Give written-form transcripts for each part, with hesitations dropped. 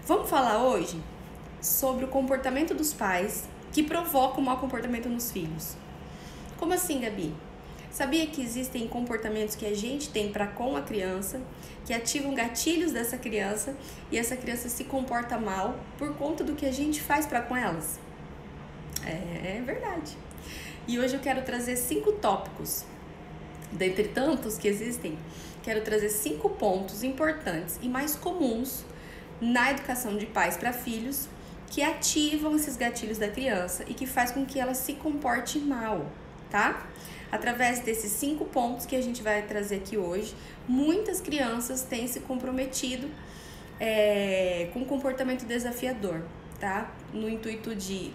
Vamos falar hoje sobre o comportamento dos pais que provoca o mau comportamento nos filhos. Como assim, Gabi? Sabia que existem comportamentos que a gente tem para com a criança, que ativam gatilhos dessa criança e essa criança se comporta mal por conta do que a gente faz para com elas? É verdade. E hoje eu quero trazer 5 tópicos. Dentre tantos que existem, quero trazer 5 pontos importantes e mais comuns na educação de pais para filhos que ativam esses gatilhos da criança e que faz com que ela se comporte mal, tá? Através desses 5 pontos que a gente vai trazer aqui hoje, muitas crianças têm se comprometido com um comportamento desafiador, tá? No intuito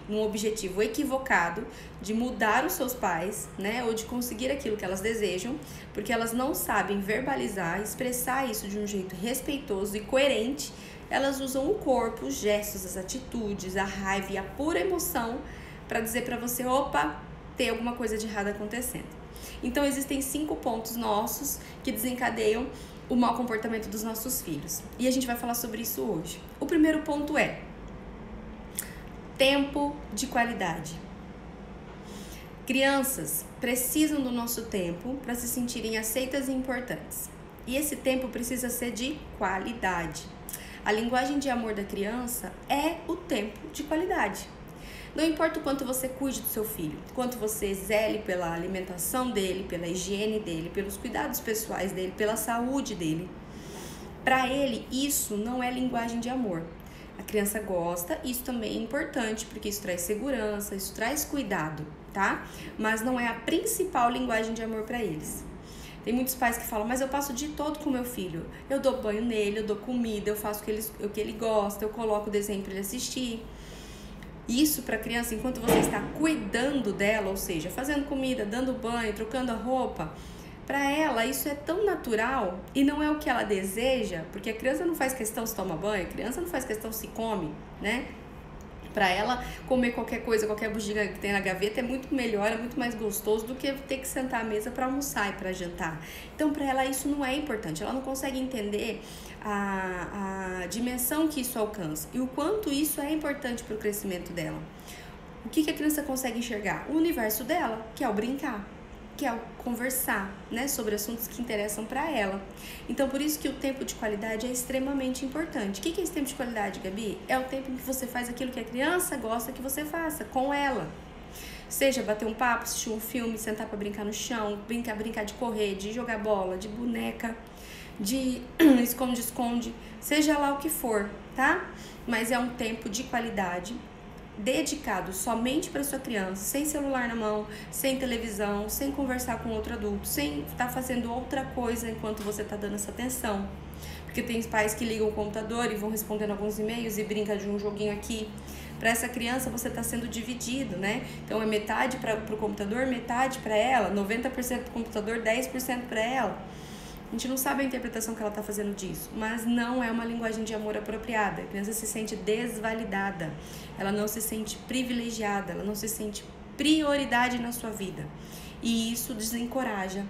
num objetivo equivocado de mudar os seus pais, né? Ou de conseguir aquilo que elas desejam, porque elas não sabem verbalizar, expressar isso de um jeito respeitoso e coerente. Elas usam o corpo, os gestos, as atitudes, a raiva e a pura emoção para dizer para você, opa, tem alguma coisa de errado acontecendo. Então existem 5 pontos nossos que desencadeiam o mau comportamento dos nossos filhos. E a gente vai falar sobre isso hoje. O primeiro ponto é tempo de qualidade. Crianças precisam do nosso tempo para se sentirem aceitas e importantes. E esse tempo precisa ser de qualidade. A linguagem de amor da criança é o tempo de qualidade. Não importa o quanto você cuide do seu filho, quanto você zele pela alimentação dele, pela higiene dele, pelos cuidados pessoais dele, pela saúde dele. Para ele, isso não é linguagem de amor. A criança gosta, isso também é importante, porque isso traz segurança, isso traz cuidado, tá? Mas não é a principal linguagem de amor para eles. Tem muitos pais que falam, mas eu passo o dia todo com meu filho. Eu dou banho nele, eu dou comida, eu faço o que ele gosta, eu coloco o desenho para ele assistir. Isso para a criança, enquanto você está cuidando dela, ou seja, fazendo comida, dando banho, trocando a roupa, para ela isso é tão natural e não é o que ela deseja, porque a criança não faz questão se toma banho, a criança não faz questão se come, né? Para ela, comer qualquer coisa, qualquer bugiga que tem na gaveta é muito melhor, é muito mais gostoso do que ter que sentar à mesa para almoçar e para jantar. Então, para ela, isso não é importante. Ela não consegue entender a dimensão que isso alcança e o quanto isso é importante para o crescimento dela. O que a criança consegue enxergar? O universo dela, que é o brincar, que é o conversar, né, sobre assuntos que interessam para ela. Então, por isso que o tempo de qualidade é extremamente importante. O que é esse tempo de qualidade, Gabi? É o tempo em que você faz aquilo que a criança gosta que você faça com ela. Seja bater um papo, assistir um filme, sentar para brincar no chão, brincar de correr, de jogar bola, de boneca, de esconde-esconde, seja lá o que for, tá? Mas é um tempo de qualidade dedicado somente para sua criança, sem celular na mão, sem televisão, sem conversar com outro adulto, sem estar fazendo outra coisa enquanto você está dando essa atenção. Porque tem pais que ligam o computador e vão respondendo alguns e-mails e brinca de um joguinho aqui. Para essa criança você está sendo dividido, né? Então é metade para o computador, metade para ela, 90% para o computador, 10% para ela. A gente não sabe a interpretação que ela está fazendo disso, mas não é uma linguagem de amor apropriada. A criança se sente desvalidada, ela não se sente privilegiada, ela não se sente prioridade na sua vida. E isso desencoraja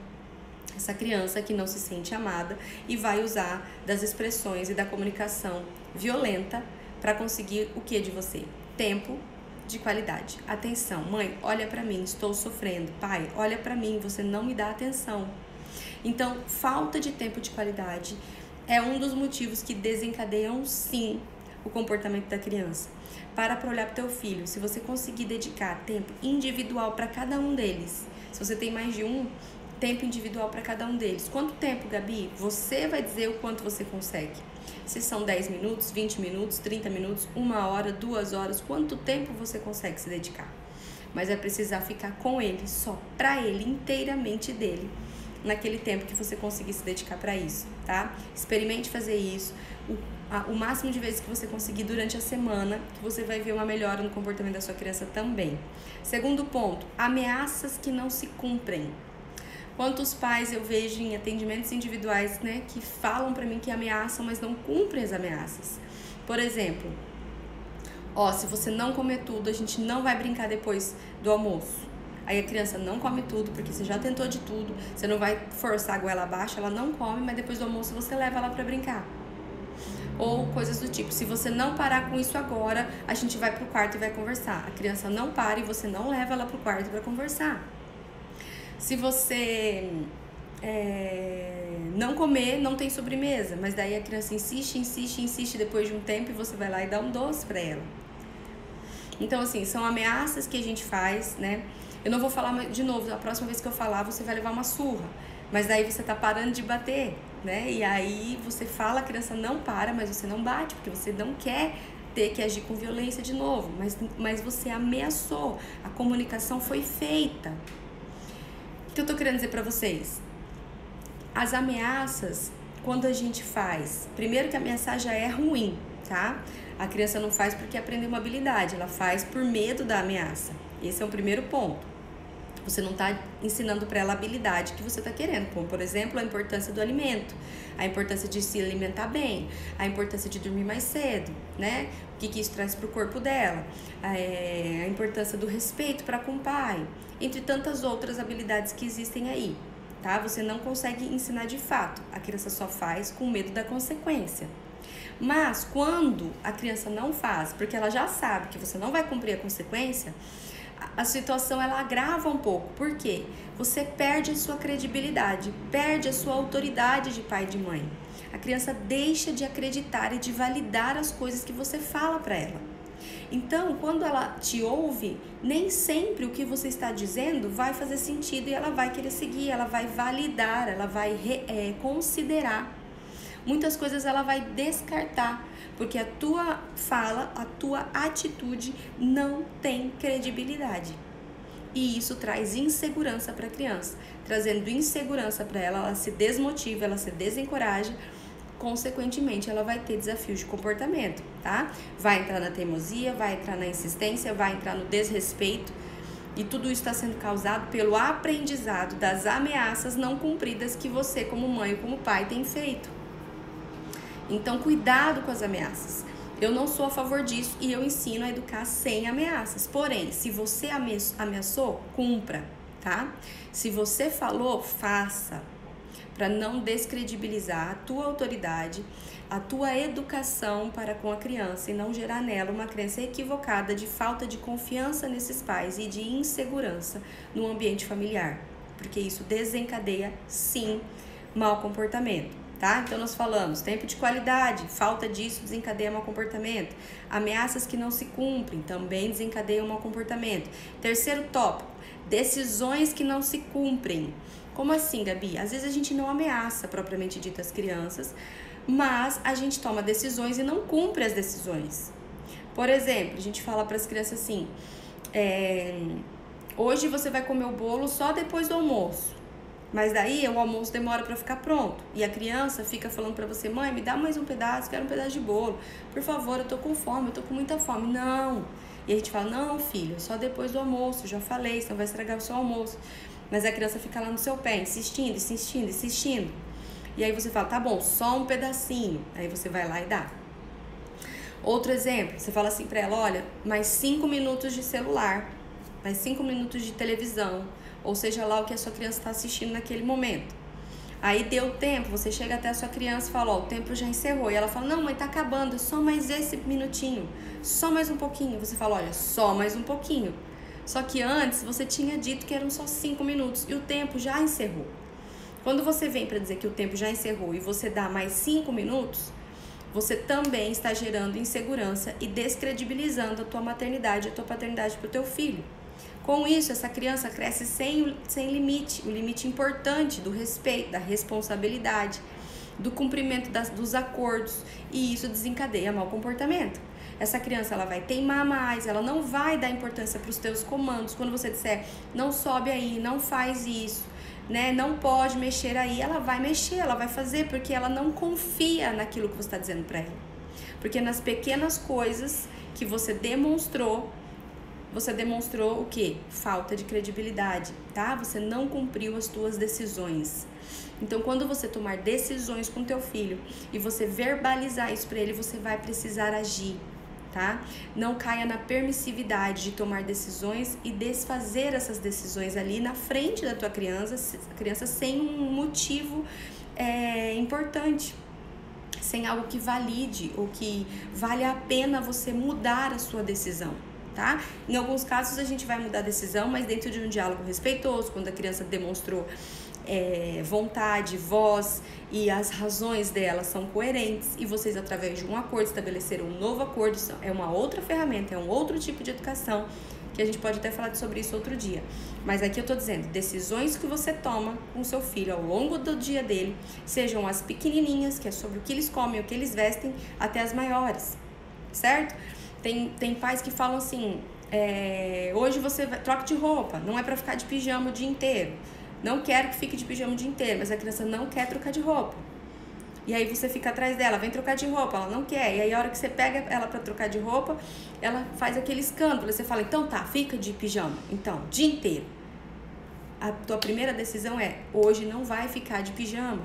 essa criança que não se sente amada e vai usar das expressões e da comunicação violenta para conseguir o que de você? Tempo de qualidade. Atenção, mãe, olha para mim, estou sofrendo. Pai, olha para mim, você não me dá atenção. Então, falta de tempo de qualidade é um dos motivos que desencadeiam, sim, o comportamento da criança. Para olhar para o teu filho, se você conseguir dedicar tempo individual para cada um deles, se você tem mais de um, tempo individual para cada um deles. Quanto tempo, Gabi? Você vai dizer o quanto você consegue. Se são 10 minutos, 20 minutos, 30 minutos, 1 hora, 2 horas, quanto tempo você consegue se dedicar? Mas vai precisar ficar com ele, só para ele, inteiramente dele, naquele tempo que você conseguir se dedicar para isso, tá? Experimente fazer isso o máximo de vezes que você conseguir durante a semana, que você vai ver uma melhora no comportamento da sua criança também. Segundo ponto, ameaças que não se cumprem. Quantos pais eu vejo em atendimentos individuais, né, que falam para mim que ameaçam, mas não cumprem as ameaças. Por exemplo, se você não comer tudo, a gente não vai brincar depois do almoço. Aí a criança não come tudo, porque você já tentou de tudo, você não vai forçar a goela abaixo, ela não come, mas depois do almoço você leva ela para brincar. Ou coisas do tipo, se você não parar com isso agora, a gente vai pro quarto e vai conversar. A criança não para e você não leva ela pro quarto para conversar. Se você não comer, não tem sobremesa, mas daí a criança insiste depois de um tempo e você vai lá e dá um doce para ela. Então, assim, são ameaças que a gente faz, né? Eu não vou falar de novo, a próxima vez que eu falar, você vai levar uma surra. Mas daí você tá parando de bater, né? E aí você fala, a criança não para, mas você não bate, porque você não quer ter que agir com violência de novo. Mas você ameaçou, a comunicação foi feita. O que eu tô querendo dizer pra vocês? As ameaças, quando a gente faz, primeiro que ameaçar já é ruim, tá? A criança não faz porque aprendeu uma habilidade, ela faz por medo da ameaça. Esse é o primeiro ponto. Você não está ensinando para ela a habilidade que você está querendo, como, por exemplo, a importância do alimento, a importância de se alimentar bem, a importância de dormir mais cedo, né? O que isso traz para o corpo dela, a importância do respeito para com o pai, entre tantas outras habilidades que existem aí, tá? Você não consegue ensinar de fato, a criança só faz com medo da consequência. Mas quando a criança não faz, porque ela já sabe que você não vai cumprir a consequência, a situação ela agrava um pouco. Por quê? Você perde a sua credibilidade, perde a sua autoridade de pai e de mãe. A criança deixa de acreditar e de validar as coisas que você fala para ela. Então, quando ela te ouve, nem sempre o que você está dizendo vai fazer sentido e ela vai querer seguir, ela vai validar, ela vai considerar. Muitas coisas ela vai descartar, porque a tua fala, a tua atitude não tem credibilidade. E isso traz insegurança para a criança. Trazendo insegurança para ela, ela se desmotiva, ela se desencoraja. Consequentemente, ela vai ter desafios de comportamento, tá? Vai entrar na teimosia, vai entrar na insistência, vai entrar no desrespeito. E tudo isso está sendo causado pelo aprendizado das ameaças não cumpridas que você, como mãe ou como pai, tem feito. Então, cuidado com as ameaças. Eu não sou a favor disso e eu ensino a educar sem ameaças. Porém, se você ameaçou, cumpra, tá? Se você falou, faça. Para não descredibilizar a tua autoridade, a tua educação para com a criança e não gerar nela uma crença equivocada de falta de confiança nesses pais e de insegurança no ambiente familiar. Porque isso desencadeia, sim, mau comportamento. Tá? Então nós falamos tempo de qualidade, falta disso desencadeia mau comportamento, ameaças que não se cumprem também desencadeiam mau comportamento. Terceiro tópico, decisões que não se cumprem. Como assim, Gabi? Às vezes a gente não ameaça propriamente dito as crianças, mas a gente toma decisões e não cumpre as decisões. Por exemplo, a gente fala para as crianças assim, hoje você vai comer o bolo só depois do almoço. Mas daí o almoço demora para ficar pronto. E a criança fica falando para você, mãe, me dá mais um pedaço, quero um pedaço de bolo. Por favor, eu tô com fome, eu tô com muita fome. Não. E a gente fala, não, filho, só depois do almoço, já falei, senão vai estragar o seu almoço. Mas a criança fica lá no seu pé, insistindo. E aí você fala, tá bom, só um pedacinho. Aí você vai lá e dá. Outro exemplo, você fala assim pra ela, olha, mais 5 minutos de celular, mais 5 minutos de televisão, ou seja lá o que a sua criança está assistindo naquele momento. Aí deu tempo, você chega até a sua criança e fala, ó, o tempo já encerrou. E ela fala, não, mãe, tá acabando, só mais esse minutinho, só mais um pouquinho. Você fala, olha, só mais um pouquinho. Só que antes você tinha dito que eram só 5 minutos e o tempo já encerrou. Quando você vem para dizer que o tempo já encerrou e você dá mais 5 minutos, você também está gerando insegurança e descredibilizando a tua maternidade e a tua paternidade para o teu filho. Com isso, essa criança cresce sem limite, o limite importante do respeito, da responsabilidade, do cumprimento dos acordos, e isso desencadeia mau comportamento. Essa criança ela vai teimar mais, ela não vai dar importância para os teus comandos. Quando você disser, não sobe aí, não faz isso, né? Não pode mexer aí, ela vai mexer, ela vai fazer, porque ela não confia naquilo que você está dizendo para ela. Porque nas pequenas coisas que você demonstrou o quê? Falta de credibilidade, tá? Você não cumpriu as tuas decisões. Então, quando você tomar decisões com teu filho e você verbalizar isso para ele, você vai precisar agir, tá? Não caia na permissividade de tomar decisões e desfazer essas decisões ali na frente da tua criança sem um motivo importante. sem algo que valide ou que vale a pena você mudar a sua decisão, tá? Em alguns casos a gente vai mudar a decisão, mas dentro de um diálogo respeitoso, quando a criança demonstrou vontade, voz e as razões dela são coerentes e vocês, através de um acordo, estabeleceram um novo acordo. É uma outra ferramenta, é um outro tipo de educação que a gente pode até falar sobre isso outro dia. Mas aqui eu tô dizendo, decisões que você toma com seu filho ao longo do dia dele, sejam as pequenininhas, que é sobre o que eles comem, o que eles vestem, até as maiores, certo? Tem pais que falam assim, hoje você troca de roupa, não é pra ficar de pijama o dia inteiro. Não quero que fique de pijama o dia inteiro, mas a criança não quer trocar de roupa. E aí você fica atrás dela, vem trocar de roupa, ela não quer. E aí a hora que você pega ela pra trocar de roupa, ela faz aquele escândalo. Você fala, então tá, fica de pijama. Então, dia inteiro. A tua primeira decisão é, hoje não vai ficar de pijama.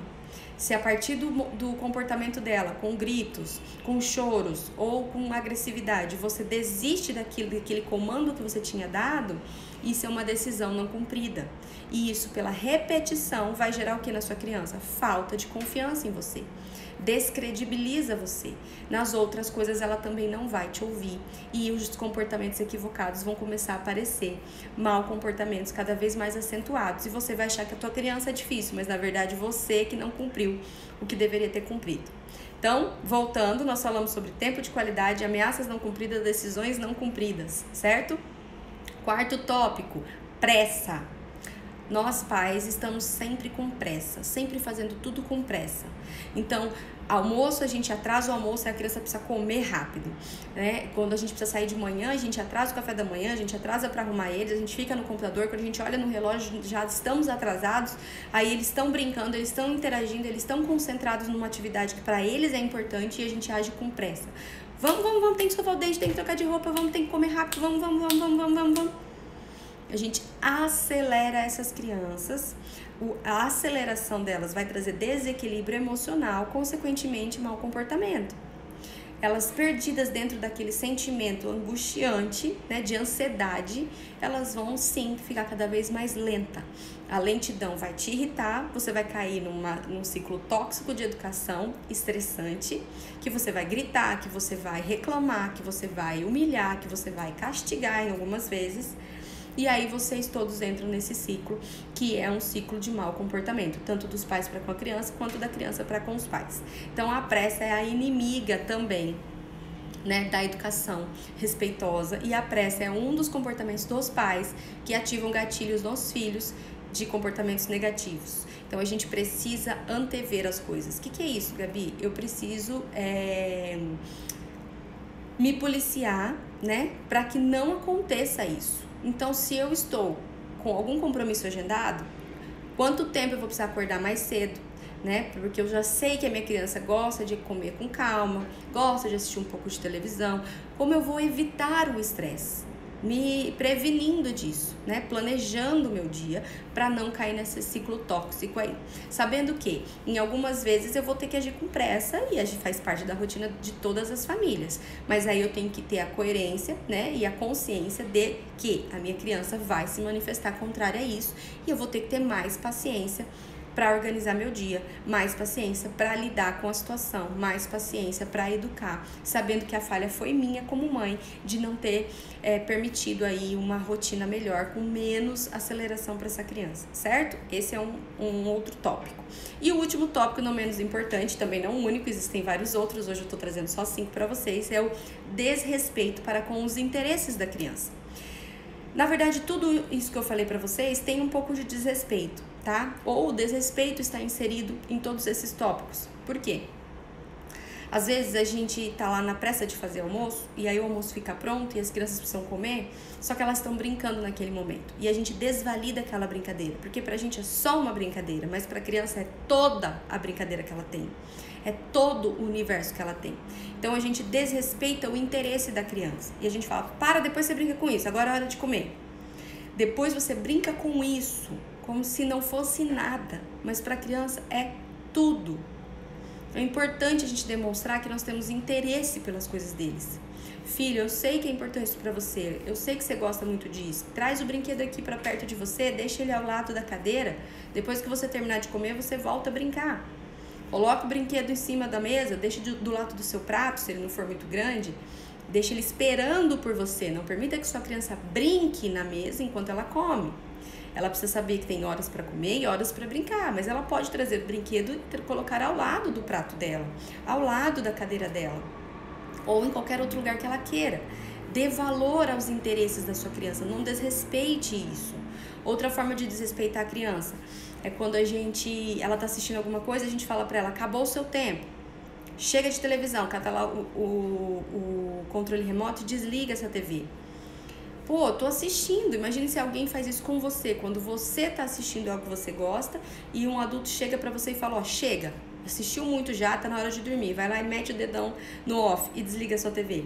Se a partir do comportamento dela, com gritos, com choros ou com agressividade, você desiste daquele comando que você tinha dado, isso é uma decisão não cumprida. E isso, pela repetição, vai gerar o que na sua criança? Falta de confiança em você. Descredibiliza você. Nas outras coisas ela também não vai te ouvir. E os comportamentos equivocados vão começar a aparecer. Mal comportamentos cada vez mais acentuados. E você vai achar que a tua criança é difícil, mas na verdade você que não cumpriu o que deveria ter cumprido. Então, voltando, nós falamos sobre tempo de qualidade, ameaças não cumpridas, decisões não cumpridas, certo? Quarto tópico, pressa. Nós pais estamos sempre com pressa, sempre fazendo tudo com pressa. Então, almoço, a gente atrasa o almoço e a criança precisa comer rápido, né? Quando a gente precisa sair de manhã, a gente atrasa o café da manhã, a gente atrasa para arrumar eles, a gente fica no computador, quando a gente olha no relógio, já estamos atrasados, aí eles estão brincando, eles estão interagindo, eles estão concentrados numa atividade que para eles é importante e a gente age com pressa. Vamos, tem que escovar o dente, tem que trocar de roupa, tem que comer rápido, vamos. A gente acelera essas crianças, a aceleração delas vai trazer desequilíbrio emocional, consequentemente mau comportamento. Elas perdidas dentro daquele sentimento angustiante, né, de ansiedade, elas vão sim ficar cada vez mais lenta. A lentidão vai te irritar, você vai cair num ciclo tóxico de educação estressante, que você vai gritar, que você vai reclamar, que você vai humilhar, que você vai castigar em algumas vezes. E aí vocês todos entram nesse ciclo, que é um ciclo de mau comportamento, tanto dos pais para com a criança, quanto da criança para com os pais. Então a pressa é a inimiga também, né, da educação respeitosa, e a pressa é um dos comportamentos dos pais que ativam gatilhos nos filhos de comportamentos negativos. Então a gente precisa antever as coisas. O que é isso, Gabi? Eu preciso me policiar, né, para que não aconteça isso. Então, se eu estou com algum compromisso agendado, quanto tempo eu vou precisar acordar mais cedo, né? Porque eu já sei que a minha criança gosta de comer com calma, gosta de assistir um pouco de televisão. Como eu vou evitar o estresse? Me prevenindo disso, né? Planejando o meu dia para não cair nesse ciclo tóxico aí. Sabendo que em algumas vezes eu vou ter que agir com pressa e a gente faz parte da rotina de todas as famílias. Mas aí eu tenho que ter a coerência, né? E a consciência de que a minha criança vai se manifestar contrária a isso e eu vou ter que ter mais paciência para organizar meu dia, mais paciência para lidar com a situação, mais paciência para educar, sabendo que a falha foi minha como mãe de não ter permitido aí uma rotina melhor, com menos aceleração para essa criança, certo? Esse é um outro tópico. E o último tópico, não menos importante, também não único, existem vários outros, hoje eu tô trazendo só 5 para vocês, é o desrespeito para com os interesses da criança. Na verdade, tudo isso que eu falei para vocês tem um pouco de desrespeito, tá? Ou o desrespeito está inserido em todos esses tópicos. Por quê? Às vezes a gente tá lá na pressa de fazer almoço e aí o almoço fica pronto e as crianças precisam comer, só que elas estão brincando naquele momento. E a gente desvalida aquela brincadeira, porque pra gente é só uma brincadeira, mas pra criança é toda a brincadeira que ela tem. É todo o universo que ela tem. Então a gente desrespeita o interesse da criança. E a gente fala, para, depois você brinca com isso, agora é hora de comer. Depois você brinca com isso, como se não fosse nada. Mas para a criança é tudo. É importante a gente demonstrar que nós temos interesse pelas coisas deles. Filho, eu sei que é importante isso para você, eu sei que você gosta muito disso. Traz o brinquedo aqui para perto de você, deixa ele ao lado da cadeira. Depois que você terminar de comer, você volta a brincar. Coloca o brinquedo em cima da mesa, deixa do lado do seu prato, se ele não for muito grande, deixa ele esperando por você. Não permita que sua criança brinque na mesa enquanto ela come. Ela precisa saber que tem horas para comer e horas para brincar, mas ela pode trazer o brinquedo e colocar ao lado do prato dela, ao lado da cadeira dela, ou em qualquer outro lugar que ela queira. Dê valor aos interesses da sua criança, não desrespeite isso. Outra forma de desrespeitar a criança é quando ela tá assistindo alguma coisa, a gente fala para ela, acabou o seu tempo, chega de televisão, cata lá o controle remoto e desliga essa TV. Pô, tô assistindo. Imagine se alguém faz isso com você, quando você tá assistindo algo que você gosta e um adulto chega pra você e fala, ó, chega, assistiu muito já, tá na hora de dormir. Vai lá e mete o dedão no off e desliga a sua TV.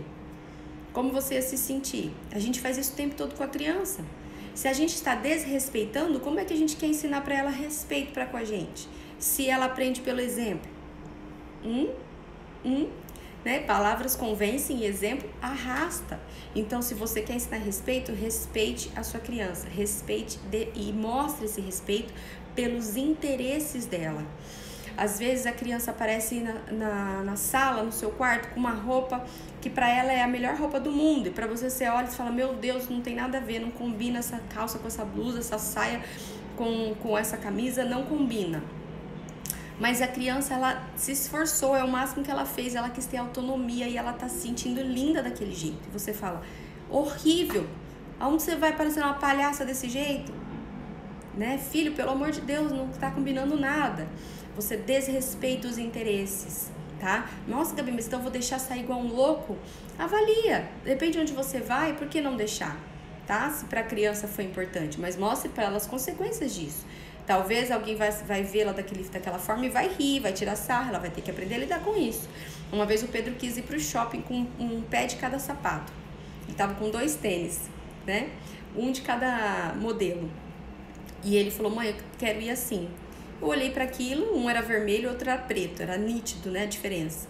Como você ia se sentir? A gente faz isso o tempo todo com a criança. Se a gente está desrespeitando, como é que a gente quer ensinar pra ela respeito pra com a gente? Se ela aprende pelo exemplo. Né? Palavras convencem e exemplo arrasta. Então, se você quer ensinar respeito, respeite a sua criança, e mostre esse respeito pelos interesses dela. Às vezes a criança aparece na sala, no seu quarto, com uma roupa que para ela é a melhor roupa do mundo, e para você olha e fala, meu Deus, não tem nada a ver, não combina essa calça com essa blusa, essa saia com essa camisa, não combina. Mas a criança, ela se esforçou, é o máximo que ela fez, ela quis ter autonomia e ela tá se sentindo linda daquele jeito. E você fala, horrível, aonde você vai parecer uma palhaça desse jeito? Né? Filho, pelo amor de Deus, não tá combinando nada. Você desrespeita os interesses, tá? Nossa, Gabi, mas então eu vou deixar sair igual um louco? Avalia, depende de onde você vai, por que não deixar? Tá? Se pra criança foi importante, mas mostre para ela as consequências disso. Talvez alguém vai vê-la daquela forma e vai rir, vai tirar sarro, ela vai ter que aprender a lidar com isso. Uma vez o Pedro quis ir pro shopping com um pé de cada sapato. Ele tava com 2 tênis, né? Um de cada modelo. E ele falou, mãe, eu quero ir assim. Eu olhei para aquilo, um era vermelho, outro era preto. Era nítido, né, a diferença.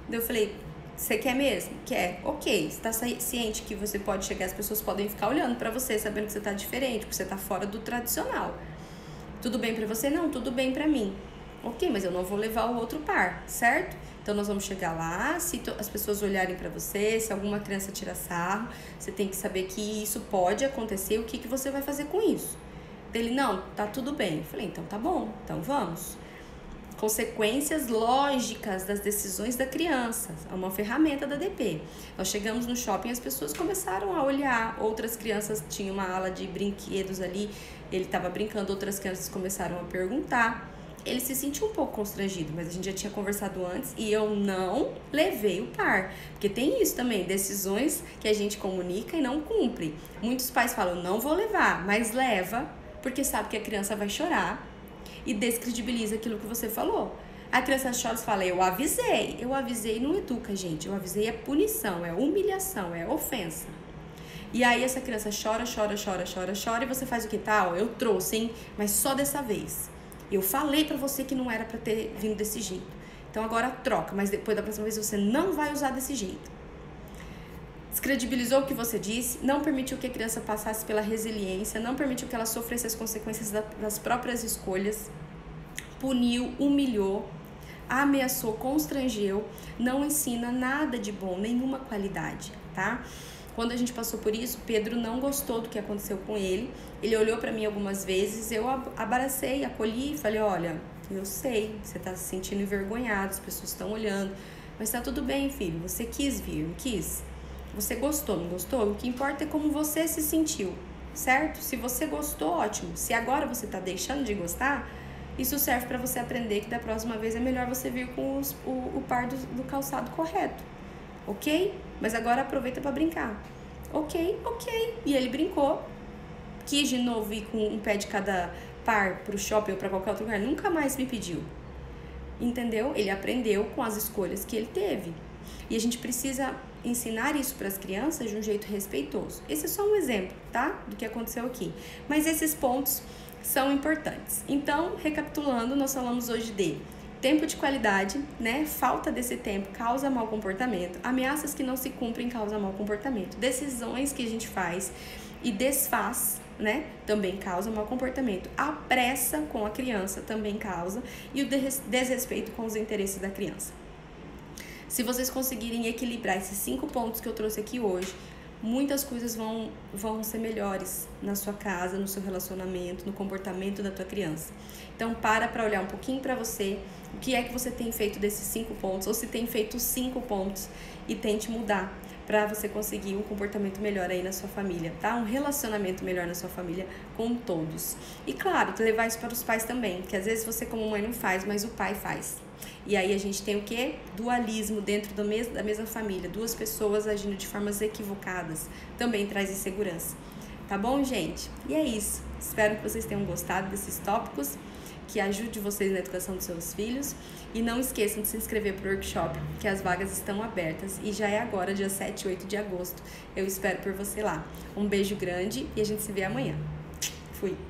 Daí eu falei, você quer mesmo? Quer. Ok, você tá ciente que você pode chegar, as pessoas podem ficar olhando para você, sabendo que você tá diferente, que você tá fora do tradicional. Tudo bem pra você? Não, tudo bem pra mim. Ok, mas eu não vou levar o outro par, certo? Então nós vamos chegar lá, se as pessoas olharem pra você, se alguma criança tira sarro, você tem que saber que isso pode acontecer, o que você vai fazer com isso? Dele, não, tá tudo bem. Eu falei, então tá bom, então vamos. Consequências lógicas das decisões da criança, é uma ferramenta da DP. Nós chegamos no shopping e as pessoas começaram a olhar, outras crianças tinham uma ala de brinquedos ali, ele estava brincando, outras crianças começaram a perguntar. Ele se sentiu um pouco constrangido, mas a gente já tinha conversado antes e eu não levei o par. Porque tem isso também, decisões que a gente comunica e não cumpre. Muitos pais falam, não vou levar, mas leva, porque sabe que a criança vai chorar e descredibiliza aquilo que você falou. A criança chora e fala, eu avisei. Eu avisei não educa, gente. Eu avisei é punição, é humilhação, é ofensa. E aí essa criança chora e você faz o que tal? Eu trouxe, hein? Mas só dessa vez. Eu falei pra você que não era pra ter vindo desse jeito. Então agora troca, mas depois da próxima vez você não vai usar desse jeito. Descredibilizou o que você disse, não permitiu que a criança passasse pela resiliência, não permitiu que ela sofresse as consequências das próprias escolhas, puniu, humilhou, ameaçou, constrangeu, não ensina nada de bom, nenhuma qualidade, tá? Quando a gente passou por isso, Pedro não gostou do que aconteceu com ele. Ele olhou pra mim algumas vezes, eu abracei, acolhi e falei, olha, eu sei, você tá se sentindo envergonhado, as pessoas estão olhando, mas tá tudo bem, filho, você quis vir, não quis? Você gostou, não gostou? O que importa é como você se sentiu, certo? Se você gostou, ótimo. Se agora você tá deixando de gostar, isso serve pra você aprender que da próxima vez é melhor você vir com o par do calçado correto, ok? Mas agora aproveita pra brincar. Ok. E ele brincou. Quis de novo ir com um pé de cada par pro shopping ou pra qualquer outro lugar. Nunca mais me pediu. Entendeu? Ele aprendeu com as escolhas que ele teve. E a gente precisa ensinar isso para as crianças de um jeito respeitoso. Esse é só um exemplo, tá? Do que aconteceu aqui. Mas esses pontos são importantes. Então, recapitulando, nós falamos hoje de tempo de qualidade, né? Falta desse tempo causa mau comportamento. Ameaças que não se cumprem causam mau comportamento. Decisões que a gente faz e desfaz, né, também causa mau comportamento. A pressa com a criança também causa, e o desrespeito com os interesses da criança. Se vocês conseguirem equilibrar esses 5 pontos que eu trouxe aqui hoje, muitas coisas vão ser melhores na sua casa, no seu relacionamento, no comportamento da tua criança. Então, para olhar um pouquinho para você, o que é que você tem feito desses 5 pontos, ou se tem feito 5 pontos, e tente mudar para você conseguir um comportamento melhor aí na sua família, tá? Um relacionamento melhor na sua família com todos. E claro, levar isso para os pais também, que às vezes você como mãe não faz, mas o pai faz. E aí a gente tem o quê? Dualismo dentro da mesma família. 2 pessoas agindo de formas equivocadas também traz insegurança. Tá bom, gente? E é isso. Espero que vocês tenham gostado desses tópicos, que ajude vocês na educação dos seus filhos. E não esqueçam de se inscrever para o workshop, que as vagas estão abertas. E já é agora, dia 7 e 8 de agosto. Eu espero por você lá. Um beijo grande e a gente se vê amanhã. Fui!